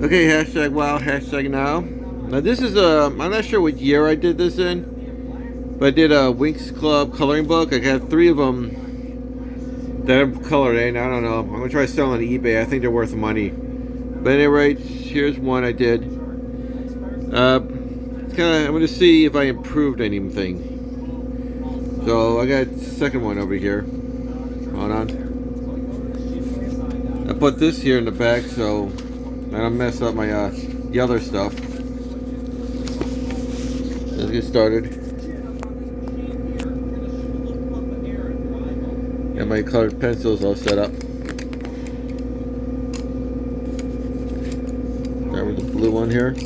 Okay, hashtag wow, hashtag now. Now this is I'm not sure what year I did this in, but I did a Winx Club coloring book. I got 3 of them that I'm colored in. I don't know. I'm gonna try selling on eBay. I think they're worth money. But anyway, here's one I did. I'm gonna see if I improved anything. So I got a second one over here. Hold on. I put this here in the back so I don't mess up my the other stuff. Let's get started. Got my colored pencils all set up. Start with the blue one here.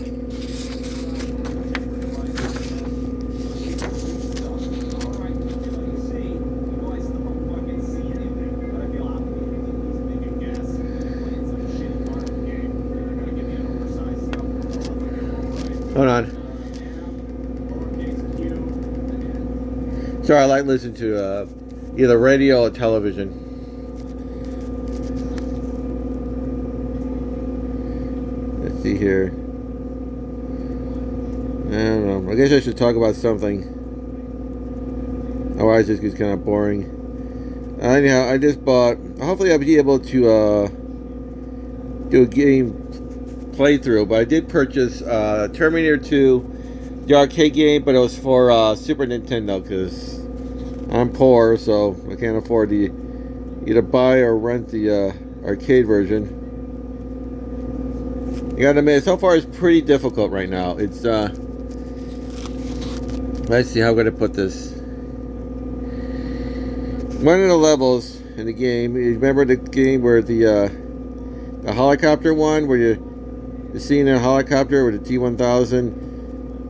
Hold on. Sorry, I like listening to either radio or television. Let's see here. I don't know. I guess I should talk about something. Otherwise, this gets kind of boring. Anyhow, I just bought. Hopefully, I'll be able to do a game playthrough. But I did purchase Terminator 2, the arcade game, but it was for Super Nintendo because I'm poor, so I can't afford to either buy or rent the arcade version. You gotta admit, so far it's pretty difficult right now. It's let's see how I'm gonna put this. One of the levels in the game. You remember the game where the helicopter one, where you seen a helicopter with the T-1000.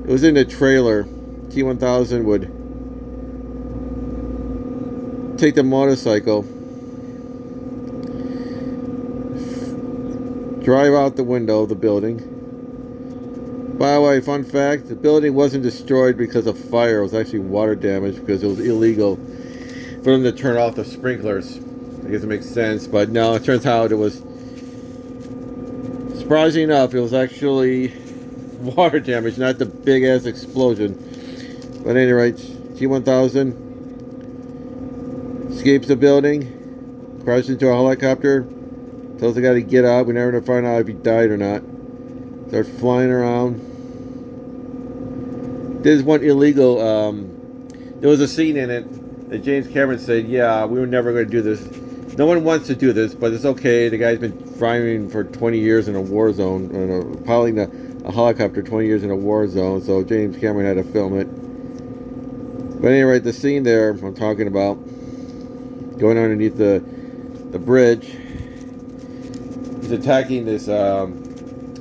It was in the trailer. T-1000 would take the motorcycle, drive out the window of the building. By the way, fun fact, the building wasn't destroyed because of fire. It was actually water damage because it was illegal for them to turn off the sprinklers. I guess it makes sense, but no, it turns out it was, surprisingly enough, it was actually water damage, not the big ass explosion. But anyway, T-1000 escapes the building, crashes into a helicopter, tells the guy to get out. We never find out if he died or not. Starts flying around. There's one illegal, there was a scene in it that James Cameron said, yeah, we were never going to do this. No one wants to do this, but it's okay. The guy's been driving for 20 years in a war zone, piloting a helicopter 20 years in a war zone, so James Cameron had to film it. But anyway, the scene there I'm talking about, going underneath the bridge, he's attacking this a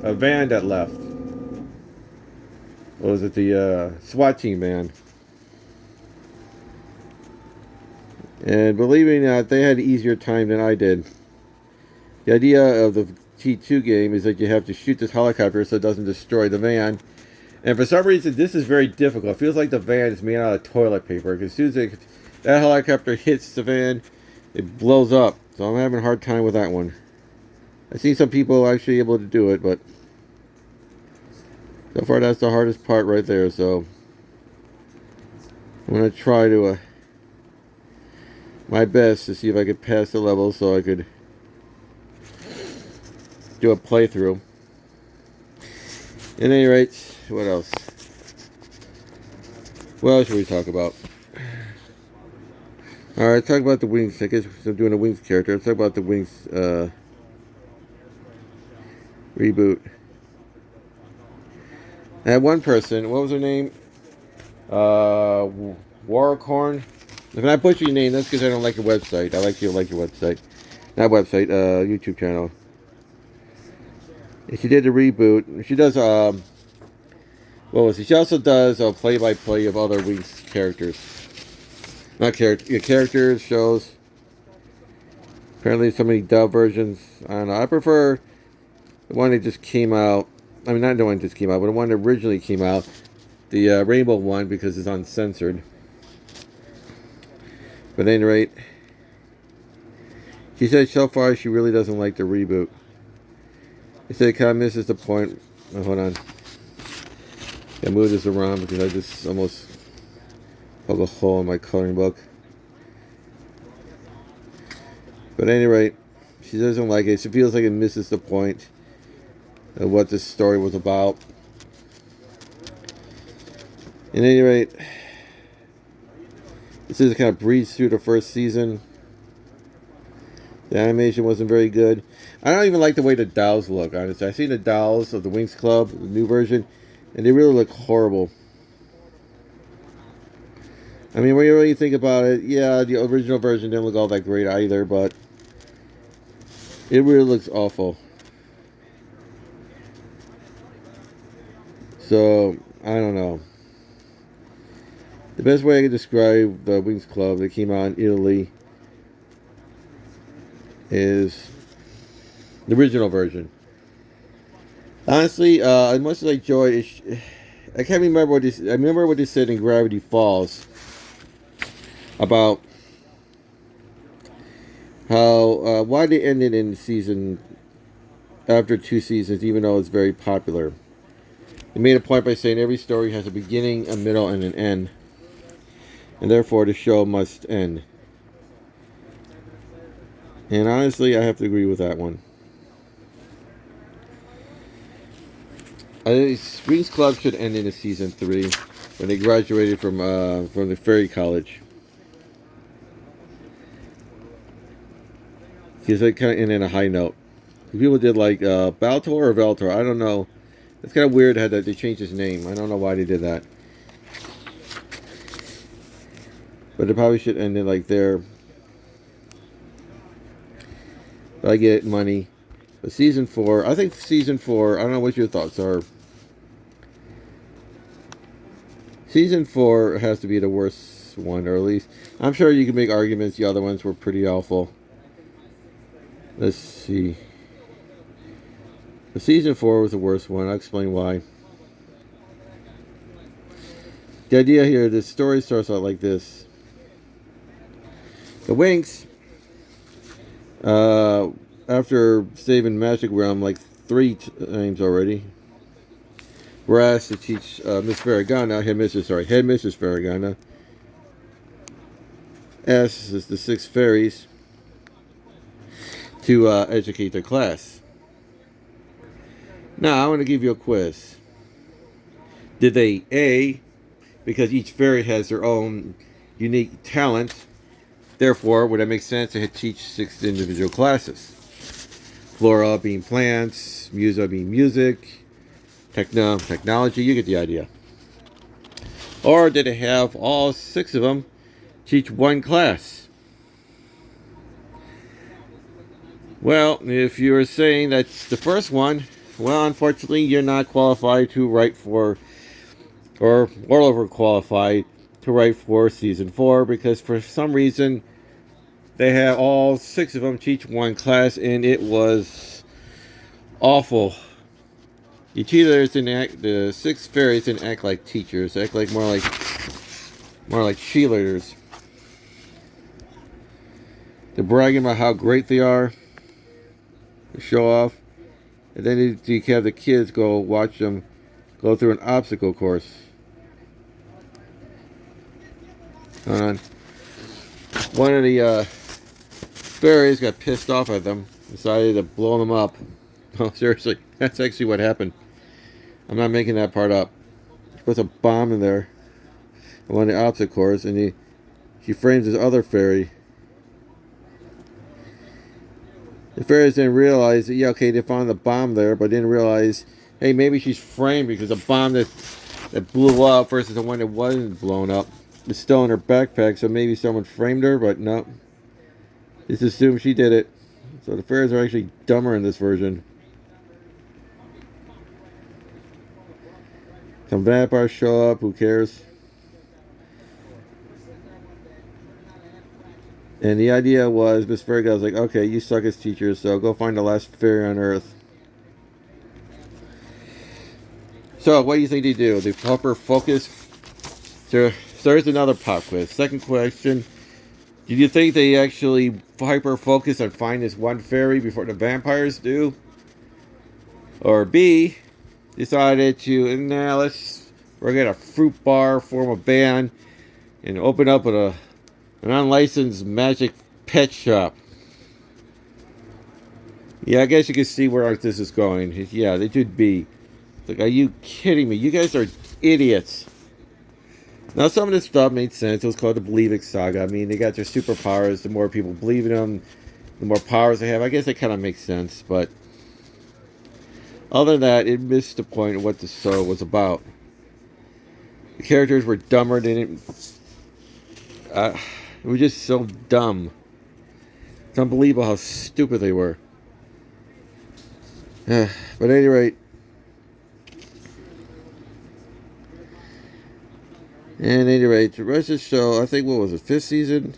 van that left. What was it? The SWAT team van. And believe me or not, they had an easier time than I did. The idea of the T2 game is that you have to shoot this helicopter so it doesn't destroy the van. And for some reason, this is very difficult. It feels like the van is made out of toilet paper. Because as soon as that helicopter hits the van, it blows up. So I'm having a hard time with that one. I've seen some people actually able to do it, but so far that's the hardest part right there. So I'm going to try to my best to see if I could pass the level so I could do a playthrough. At any rate, what else? What else should we talk about? Alright, talk about the Winx. I guess I'm doing a Winx character. Let's talk about the Winx reboot. I had one person, what was her name? Warcorn. If I butcher your name, that's because I don't like your website. I like your website. Not website, YouTube channel. And she did the reboot. She does, what was it? She also does a play-by-play of other Winx characters. Not characters, shows. Apparently so many dub versions. I don't know. I prefer the one that just came out. I mean, not the one that just came out, but the one that originally came out. The rainbow one, because it's uncensored. But at any rate, she said so far she really doesn't like the reboot. It said it kind of misses the point. Oh, hold on. I move this around because I just almost have a hole in my coloring book. But at any rate, she doesn't like it. She feels like it misses the point of what this story was about. At any rate, this is kind of breezed through the first season. The animation wasn't very good. I don't even like the way the dolls look, honestly. I've seen the dolls of the Winx Club, the new version, and they really look horrible. I mean, when you really think about it, yeah, the original version didn't look all that great either, but it really looks awful. So, I don't know. The best way I could describe the Winx Club that came out in Italy is the original version. Honestly, as much as I enjoy it, I can't remember what this. I remember what they said in Gravity Falls about how why they ended in season after 2 seasons, even though it's very popular. They made a point by saying every story has a beginning, a middle, and an end, and therefore the show must end. And honestly, I have to agree with that one. I think Winx Club should end in a season 3 when they graduated from the fairy college. Because they kind of ended in a high note. People did like Baltor or Veltor, I don't know. It's kind of weird how they changed his name. I don't know why they did that. But it probably should end it like there. But I get money. But season 4, I think season 4, I don't know what your thoughts are. Season 4 has to be the worst one, or at least, I'm sure you can make arguments the other ones were pretty awful. Let's see. The season 4 was the worst one. I'll explain why. The idea here, the story starts out like this. The Winx, after saving Magic Realm like 3 times already, were asked to teach Miss Farragana, Headmistress Farragana, asks the 6 fairies to educate their class. Now, I want to give you a quiz. Did they, A, because each fairy has their own unique talent, therefore, would it make sense to teach 6 individual classes? Flora being plants, Musa being music, technology, you get the idea. Or did it have all 6 of them teach one class? Well, if you're saying that's the first one, well, unfortunately, you're not qualified to write for, or over qualified to write for season 4, because for some reason, they had all 6 of them teach one class, and it was awful. The cheerleaders didn't act, the 6 fairies didn't act like teachers, they act like more like cheerleaders. They're bragging about how great they are, to show off, and then you have the kids go watch them go through an obstacle course. One of the fairies got pissed off at them, decided to blow them up. Oh, seriously, that's actually what happened. I'm not making that part up. She puts a bomb in there on one of the obstacle course, and she frames this other fairy. The fairies didn't realize that, yeah, okay, they found the bomb there, but didn't realize, hey, maybe she's framed because the bomb that blew up versus the one that wasn't blown up is still in her backpack, so maybe someone framed her, but no. Just assume she did it. So the fairies are actually dumber in this version. Some vampires show up, who cares? And the idea was, Miss Fairy was like, okay, you suck as teachers, so go find the last fairy on Earth. So, what do you think they do? They help her focus? So there's another pop quiz. Second question. Do you think they actually hyper focus on finding this one fairy before the vampires do? Or B, decided to, nah, we're going to fruit bar, form a band, and open up an unlicensed magic pet shop. Yeah, I guess you can see where this is going. Yeah, they did B. Like, are you kidding me? You guys are idiots. Now, some of this stuff made sense. It was called the Believe It Saga. I mean, they got their superpowers. The more people believe in them, the more powers they have. I guess that kind of makes sense. But other than that, it missed the point of what the show was about. The characters were dumber than it. It was just so dumb. It's unbelievable how stupid they were. But at any rate, the rest of the show, I think, what was it, 5th season?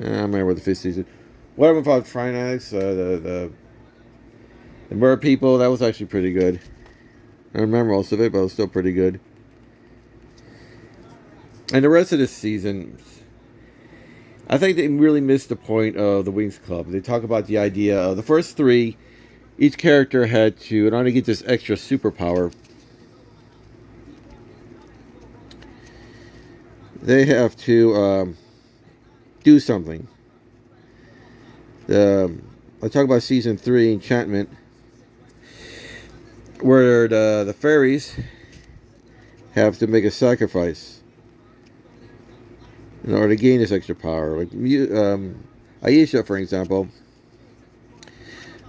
I don't remember the 5th season. Whatever about Trinetics, the Mer People, that was actually pretty good. I remember most of it, but it was still pretty good. And the rest of this season, I think they really missed the point of the Winx Club. They talk about the idea of the first 3, each character had to, in order to get this extra superpower, they have to do something. I talk about season 3, Enchantment, where the fairies have to make a sacrifice in order to gain this extra power. Like Aisha, for example,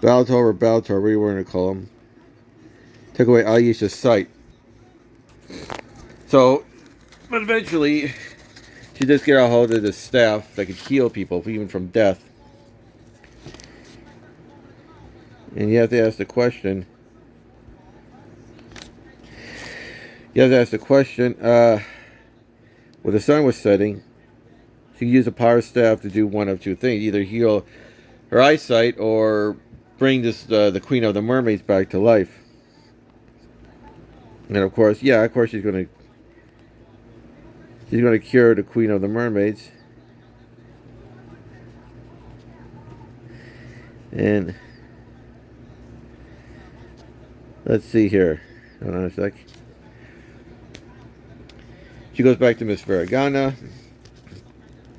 Baltor or Baltor, whatever you want to call him, took away Aisha's sight. So, but eventually, she just get a hold of this staff that could heal people, even from death. And you have to ask the question. When the sun was setting, she could use a power staff to do one of two things: either heal her eyesight or bring the Queen of the Mermaids back to life. And of course, she's gonna cure the Queen of the Mermaids. And let's see here. Hold on a sec. She goes back to Miss Varigana.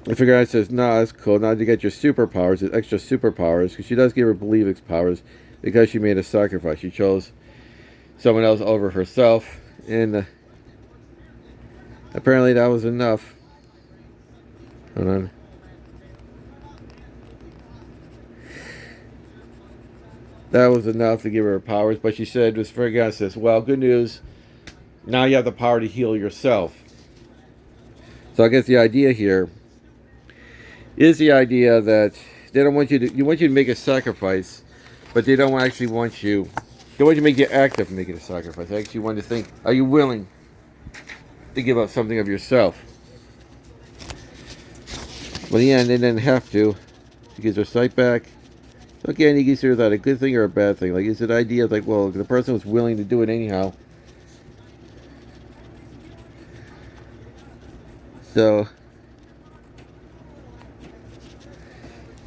And Varigana says, "No, that's cool. Now you get your superpowers, your extra superpowers, because she does give her Believe It powers because she made a sacrifice. She chose someone else over herself, and apparently that was enough." Hold on. That was enough to give her powers, but she said, Miss Varigana says, "Well, good news. Now you have the power to heal yourself." So I guess the idea here is the idea that they don't want you to make a sacrifice, but they don't actually want you. They want you to make the act of making a sacrifice. They actually want to think, are you willing to give up something of yourself? Well, in the end, they didn't have to. She gets her sight back. So again, you consider that a good thing or a bad thing? Like, is it the idea of like, well, the person was willing to do it anyhow. So,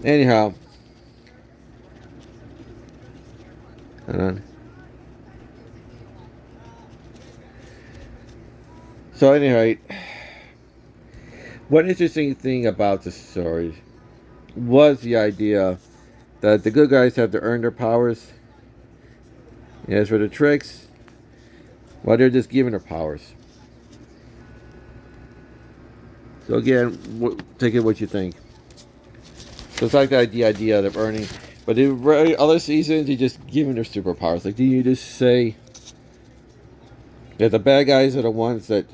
anyhow, hold on. So, anyway, one interesting thing about the story was the idea that the good guys have to earn their powers. And as for the tricks, well, they're just given their powers. So again, take it what you think. So it's like the idea of earning. But in other seasons, you just give them their superpowers. Like, do you just say that the bad guys are the ones that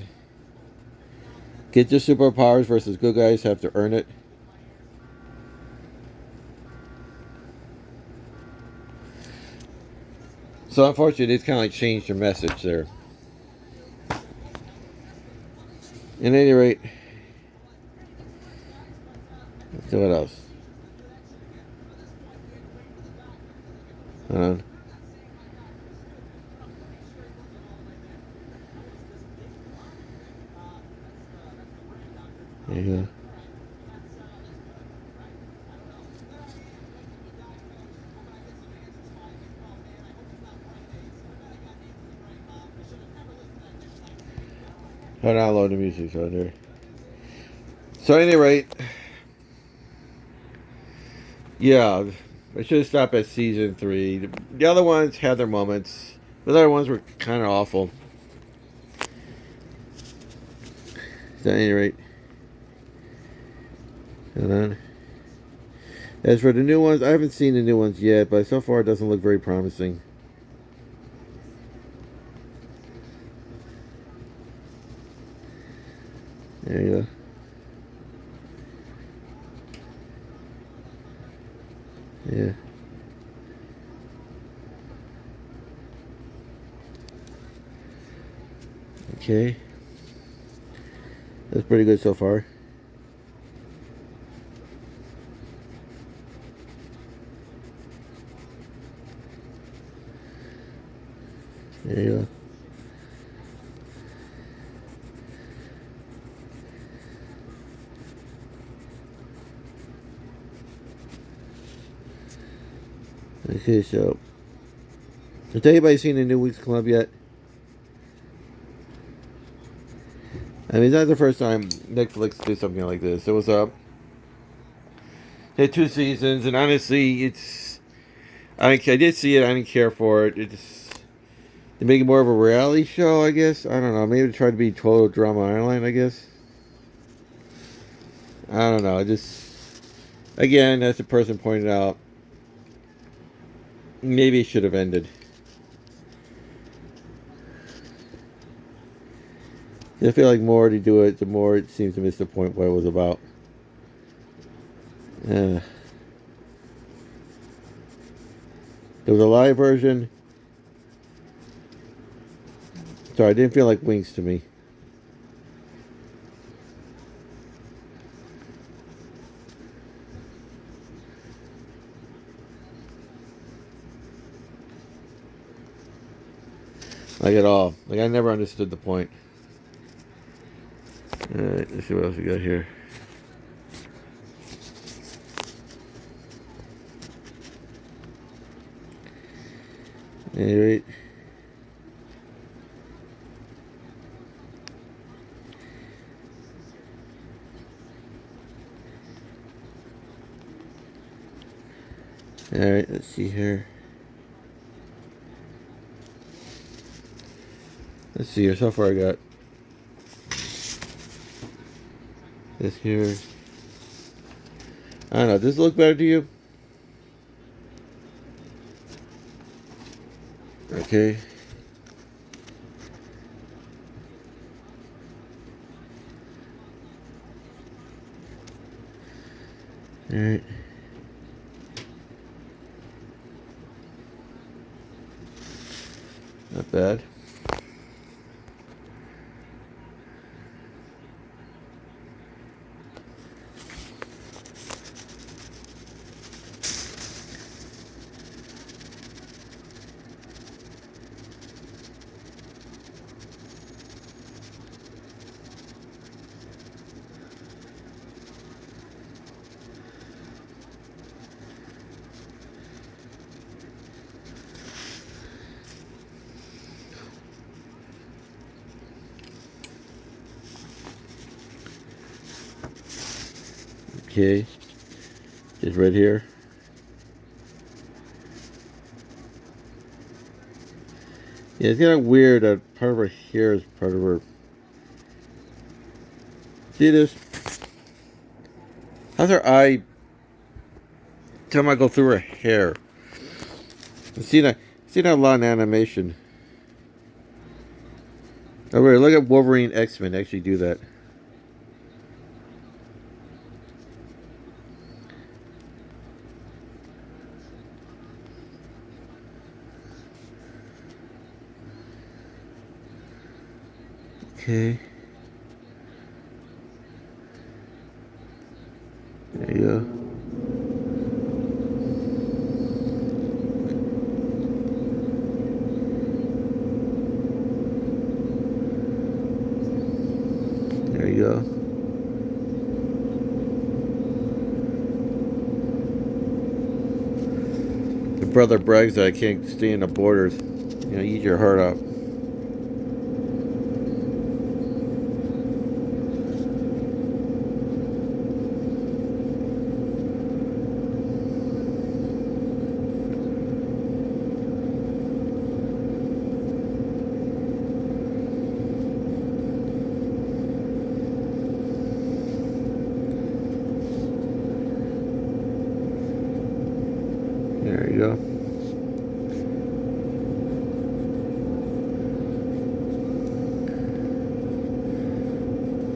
get their superpowers versus good guys have to earn it? So unfortunately, it's kind of like changed their message there. At any rate, let's see what else. Hold on. There you go. Hold on, load the music on there. So, at any rate, yeah, I should have stopped at season 3. The other ones had their moments. The other ones were kind of awful. So, at any rate, hold on. As for the new ones, I haven't seen the new ones yet, but so far it doesn't look very promising. There you go. Yeah. Okay. That's pretty good so far. There you go. Okay, so has anybody seen the new Winx Club yet? I mean, it's not the first time Netflix did something like this. It was they had 2 seasons, and honestly, I did see it. I didn't care for it. They make it more of a reality show, I guess. I don't know. Maybe try to be total drama island, I guess. I don't know. Again, as the person pointed out, maybe it should have ended. I feel like more to do it, the more it seems to miss the point what it was about. There was a live version. Sorry, I didn't feel like Winx to me. Like at all. Like I never understood the point. Alright, let's see what else we got here. Alright. Alright, let's see here. Let's see here. So far I got this here. I don't know. Does it look better to you? Okay. Alright. Not bad. Okay. Just right here. Yeah, it's kind of weird that part of her hair is part of her. See this? How's her eye? Tell me I go through her hair. See that a lot in animation. Oh wait, look at Wolverine X-Men actually do that. Okay. There you go. There you go. The brother brags that I can't stay in the borders. You know, eat your heart out.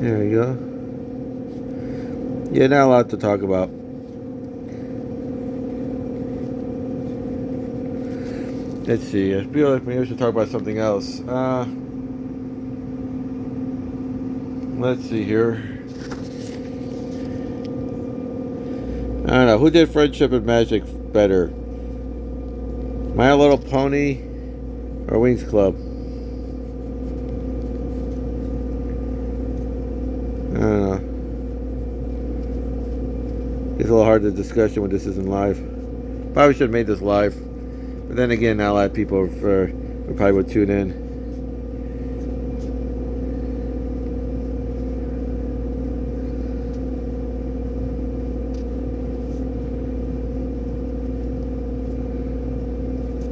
There we go. Yeah, not a lot to talk about. Let's see. I feel like maybe we should talk about something else. Let's see here. I don't know. Who did Friendship and Magic better? My Little Pony or Winx Club? I don't know. It's a little hard to discussion when this isn't live. Probably should have made this live. But then again, not a lot of people probably would tune in.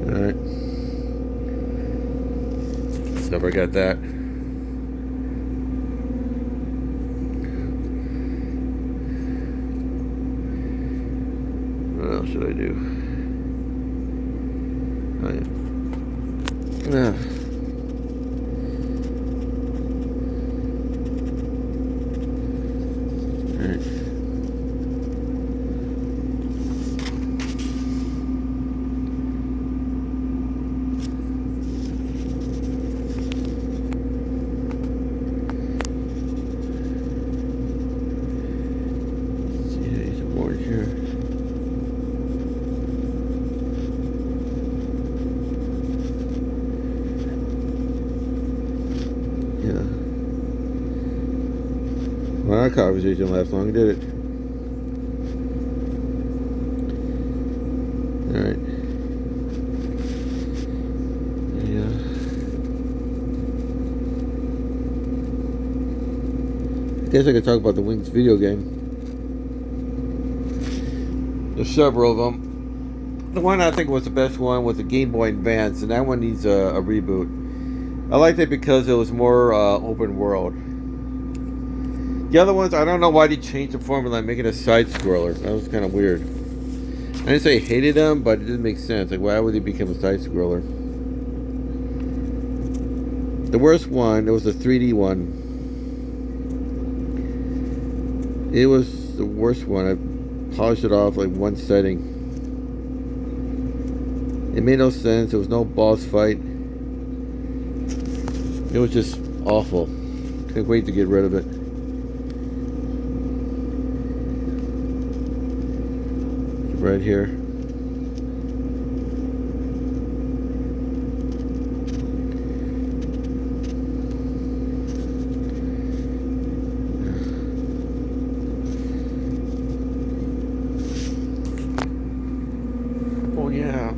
Alright. So I got that. What else should I do? Oh yeah. Alright. Well, our conversation didn't last long, did it? Alright. Yeah. I guess I could talk about the Winx video game. There's several of them. The one I think was the best one was the Game Boy Advance, and that one needs a reboot. I liked it because it was more open world. The other ones, I don't know why they changed the formula and make it a side scroller. That was kind of weird. I didn't say I hated them, but it didn't make sense. Like, why would they become a side scroller? The worst one, it was the 3D one. It was the worst one. I polished it off like one setting. It made no sense. There was no boss fight. It was just awful. Couldn't wait to get rid of it. Right here. Oh yeah.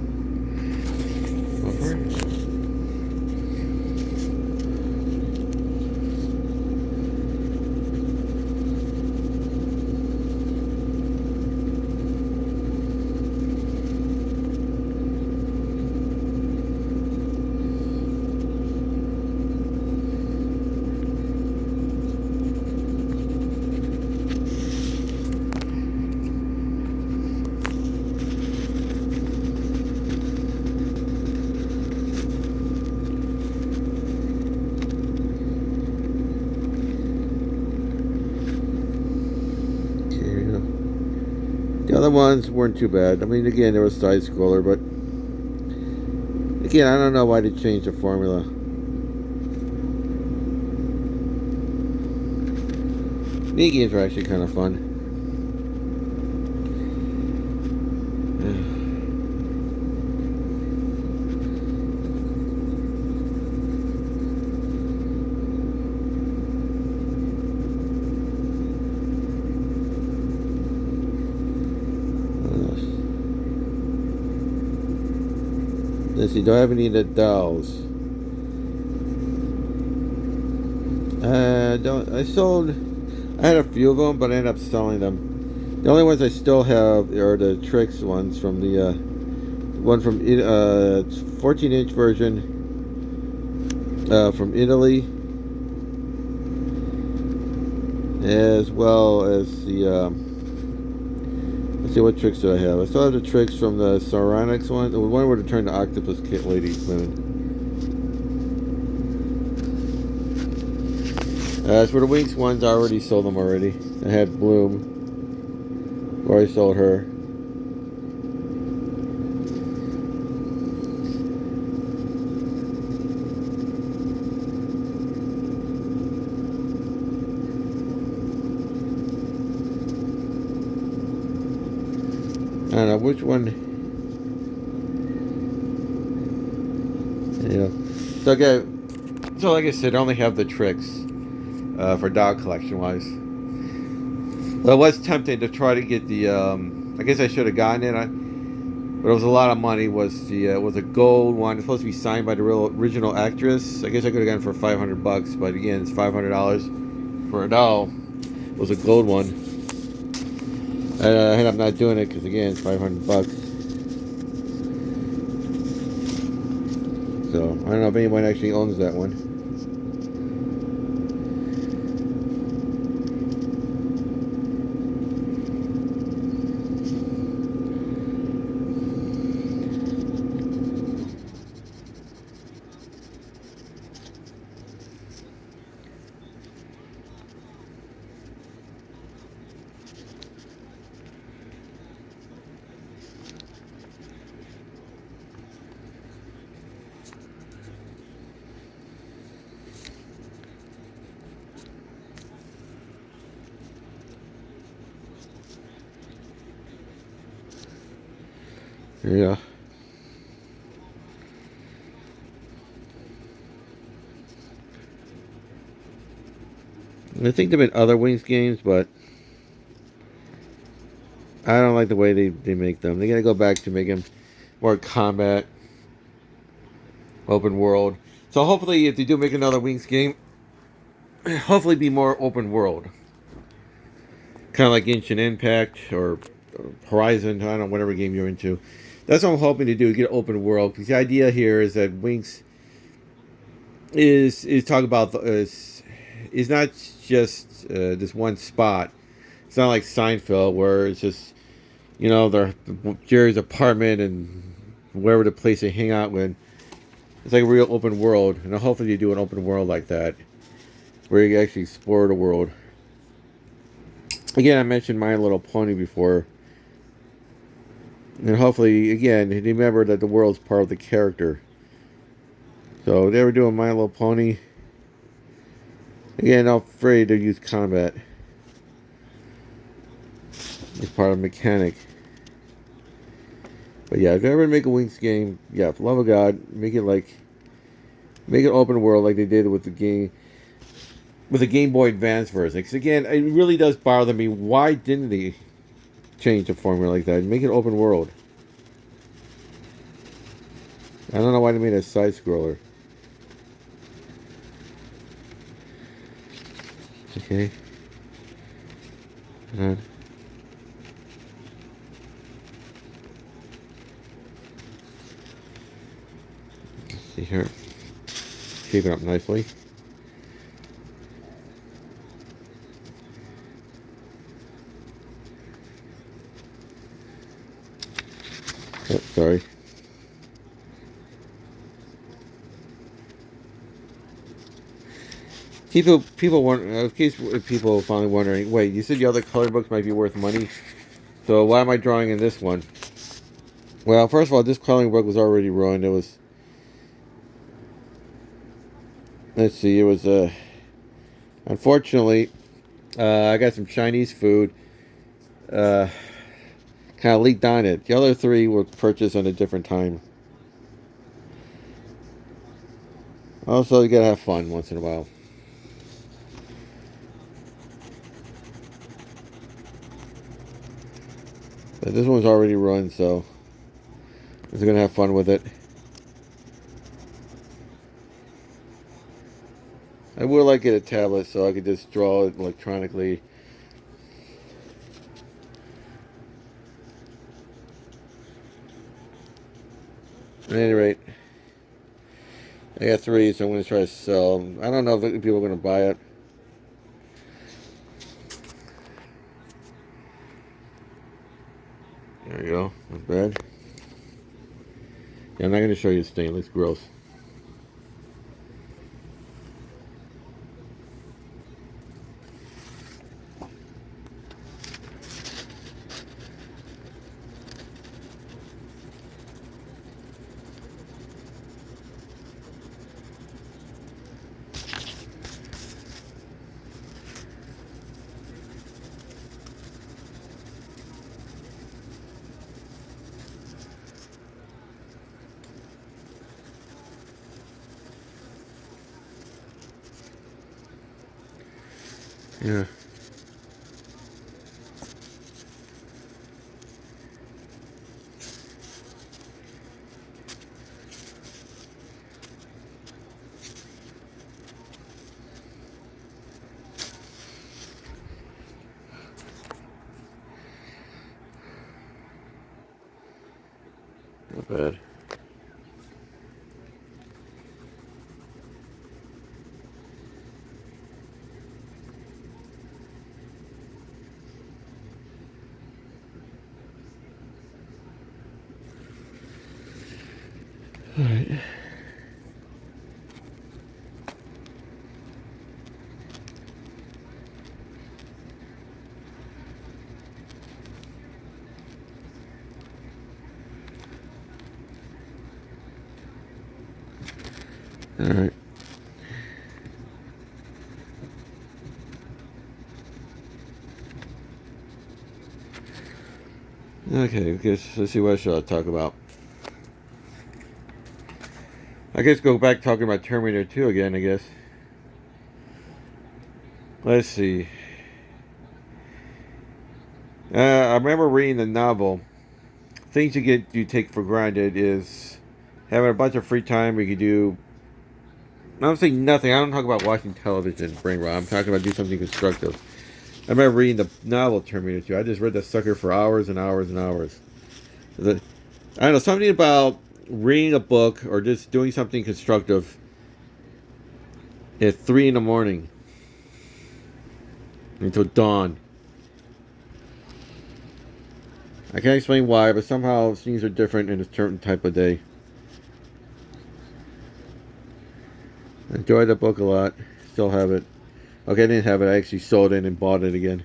The other ones weren't too bad. I mean, again, there was side scroller, but again, I don't know why they changed the formula. Mini games are actually kind of fun. Let's see, do I have any of the dolls? I had a few of them, but I ended up selling them. The only ones I still have are the tricks ones from the one from 14-inch version from Italy, as well as the let's see, what tricks do I have? I still have the tricks from the Saronics one. The one where to turn the octopus kit lady women. As for the winx ones, I already sold them already. I had Bloom. Already sold her. I don't know which one. Yeah. So again, so like I said, I only have the tricks for dog collection wise. Well, it was tempting to try to get the. I guess I should have gotten it. But it was a lot of money. Was a gold one. It's supposed to be signed by the real original actress. I guess I could have gotten it for $500, but again, it's $500 for a doll. It was a gold one. I ended up not doing it because again, it's $500. So I don't know if anyone actually owns that one. Yeah. I think there have been other Wings games, but I don't like the way they make them. They gotta go back to making more combat, open world. So hopefully, if they do make another Wings game, hopefully be more open world. Kind of like Genshin Impact or Horizon, I don't know, whatever game you're into. That's what I'm hoping to do, get an open world. Because the idea here is that Winx is talk about is not just this one spot. It's not like Seinfeld where it's just their Jerry's apartment and wherever the place they hang out with. It's like a real open world, and hopefully you do an open world like that where you can actually explore the world. Again, I mentioned My Little Pony before. And hopefully, again, remember that the world's part of the character. So they were doing My Little Pony. Again, I'm afraid to use combat. It's part of the mechanic. But yeah, if you ever make a Winx game, yeah, for love of God, make it open world like they did with the Game Boy Advance version. Because again, it really does bother me. Why didn't they change the formula like that? Make it open world. I don't know why they made a side scroller. Okay. See here. Shape it up nicely. Oh, sorry. People want, in case people finally wondering, wait, you said the other coloring books might be worth money, so why am I drawing in this one? Well, first of all, this coloring book was already ruined. It was, let's see, it was unfortunately, I got some Chinese food, kind of leaked on it. The other three were purchased on a different time. Also, you gotta have fun once in a while. But this one's already run, so I'm just gonna have fun with it. I would like to get a tablet so I could just draw it electronically. At any rate, I got three, so I'm going to try to sell them. I don't know if people are going to buy it. There you go. Not bad. Yeah, I'm not going to show you the stain. It looks gross. Yeah. Not bad. All right. All right. Okay, I guess let's see what should I talk about. I guess go back talking about Terminator 2 again, I guess. Let's see. I remember reading the novel. Things you take for granted is having a bunch of free time where you can do. I'm saying nothing. I don't talk about watching television, brain rot. I'm talking about do something constructive. I remember reading the novel Terminator 2. I just read that sucker for hours and hours and hours. I don't know, something about reading a book or just doing something constructive at 3 in the morning until dawn. I can't explain why, but somehow things are different in a certain type of day. I enjoyed the book a lot. Still have it. Okay, I didn't have it. I actually sold it and bought it again.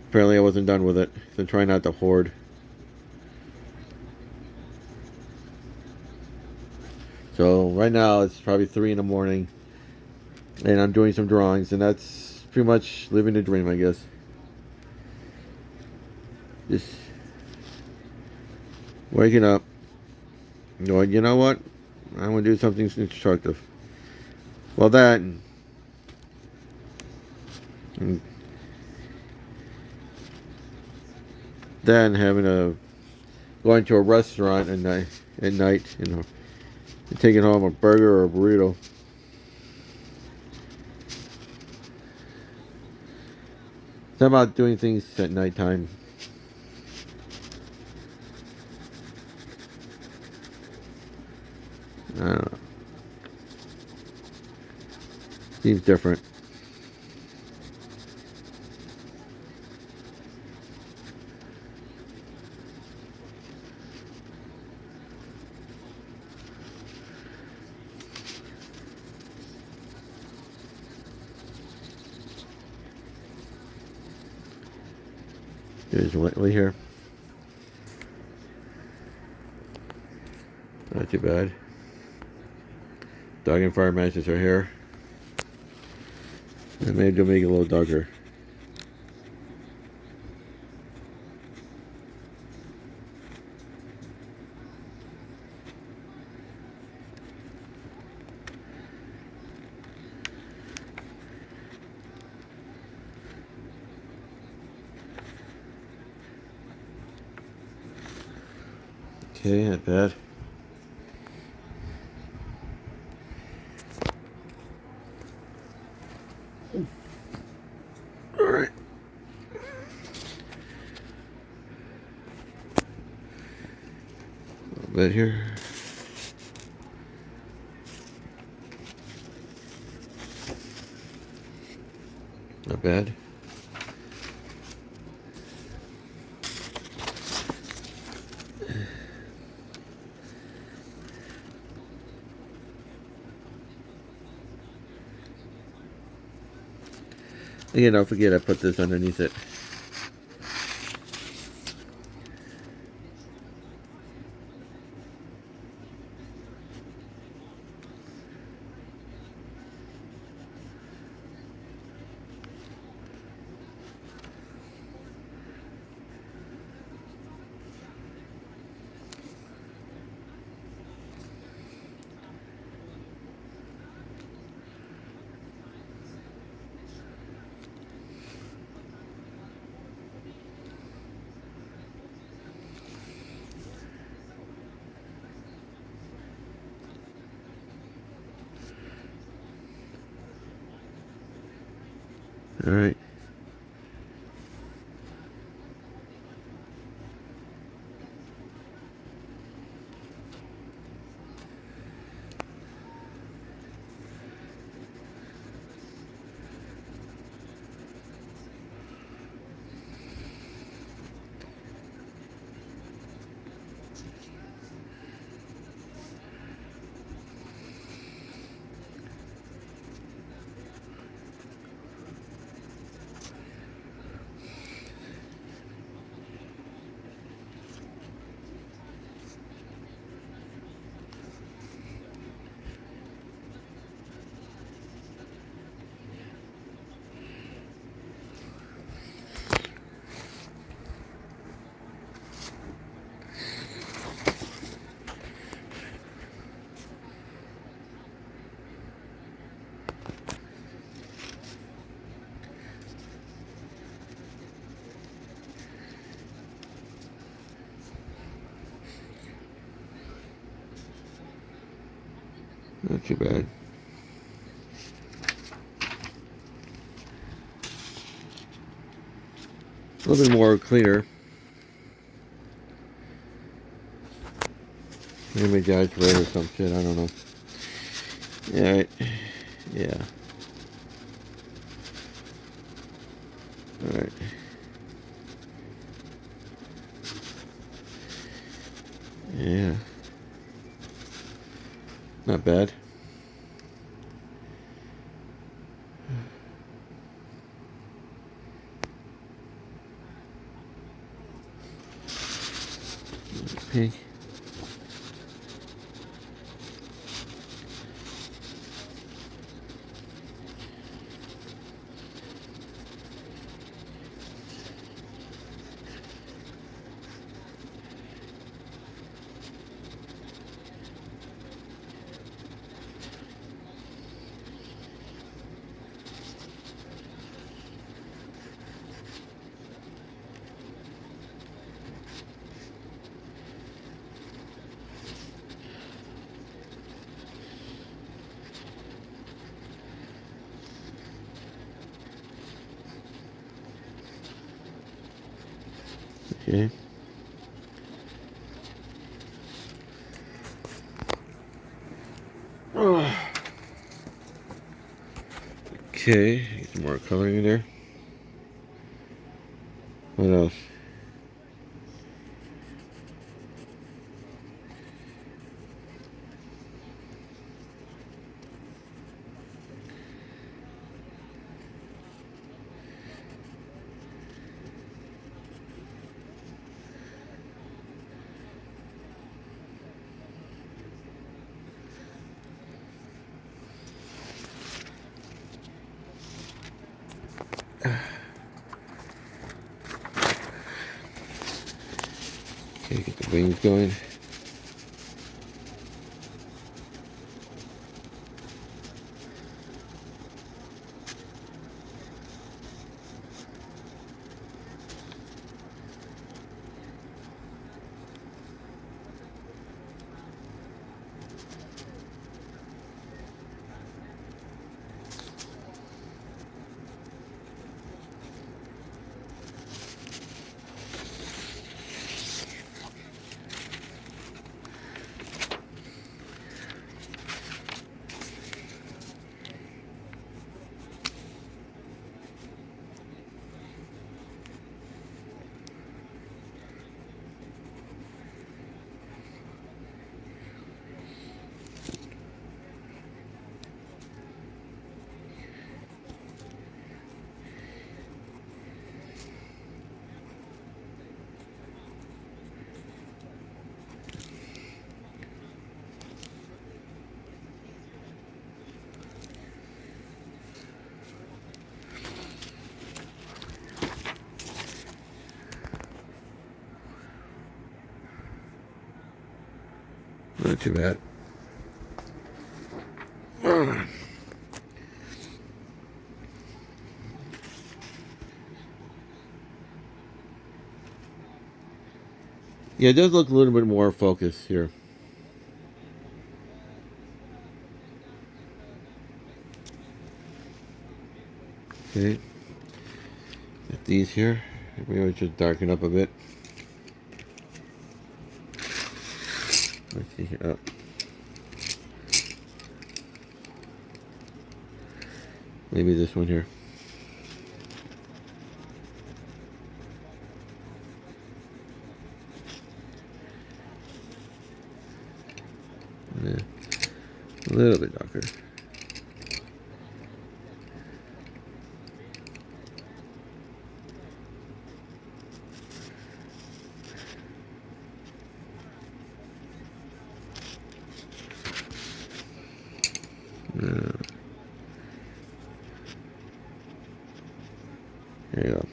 Apparently I wasn't done with it. So I'm trying not to hoard. So right now it's probably 3 in the morning. And I'm doing some drawings. And that's pretty much living the dream, I guess. Just waking up. Going, you know what? I'm going to do something constructive. Well, that. And then having a. Going to a restaurant at night, you know. And taking home a burger or a burrito. It's about doing things at nighttime. I don't know. Seems different. There's Whitley here. Not too bad. Dog and fire matches are here. And maybe they'll make it a little darker. Okay, not bad. Alright. A little bit here. Not bad. Again, don't forget I put this underneath it. All right. Not too bad. A little bit more cleaner. Maybe guy's red or some shit. I don't know. Yeah. Yeah. All right. Yeah. Not bad. Pink. Okay. Okay, get some more coloring in there. What else? Okay, get the wings going. Not too bad. Yeah, it does look a little bit more focused here. Okay. Get these here. Maybe we should darken up a bit. Let's see here. Oh. Maybe this one here. Yeah. A little bit darker. There you go.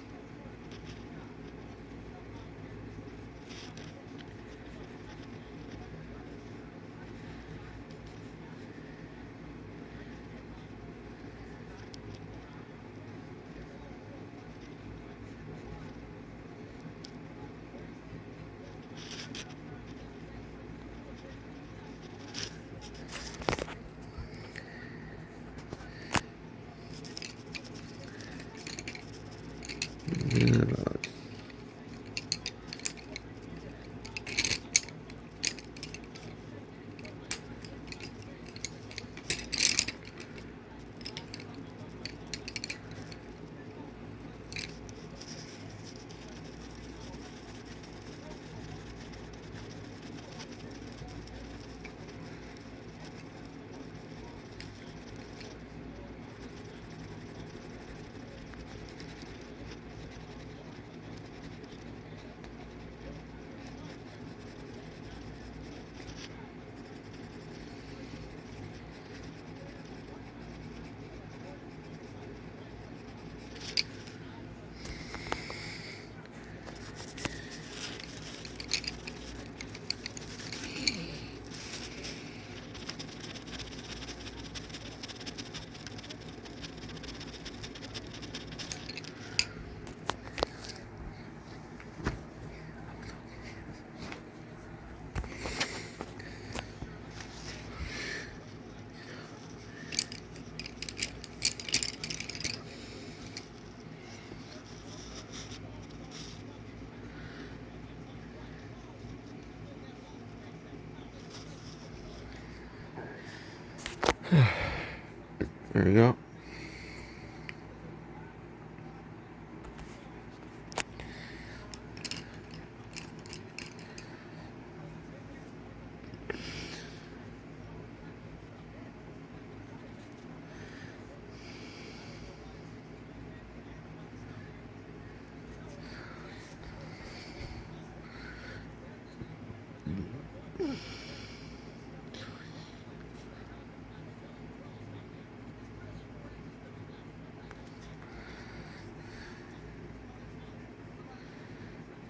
There we go.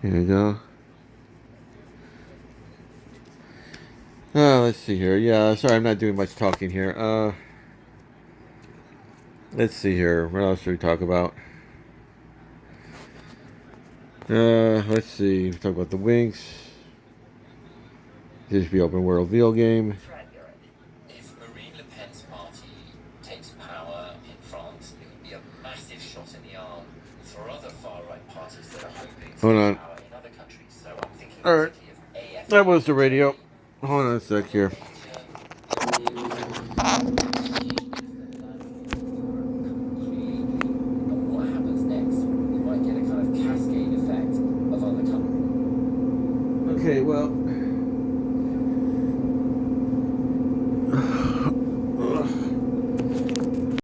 Here we go. Let's see here. Yeah, sorry, I'm not doing much talking here. Let's see here. What else should we talk about? Let's see. Talk about the Winx. This should be open world video game. If Marine Le Pen's party takes power in France, it would be a massive shot in the arm for other far-right parties that are hoping to take power in other countries. So I'm thinking Alright. particularly of That was the radio. Hold on a sec here. What happens next? We might get a kind of cascade effect of other countries. Okay, well,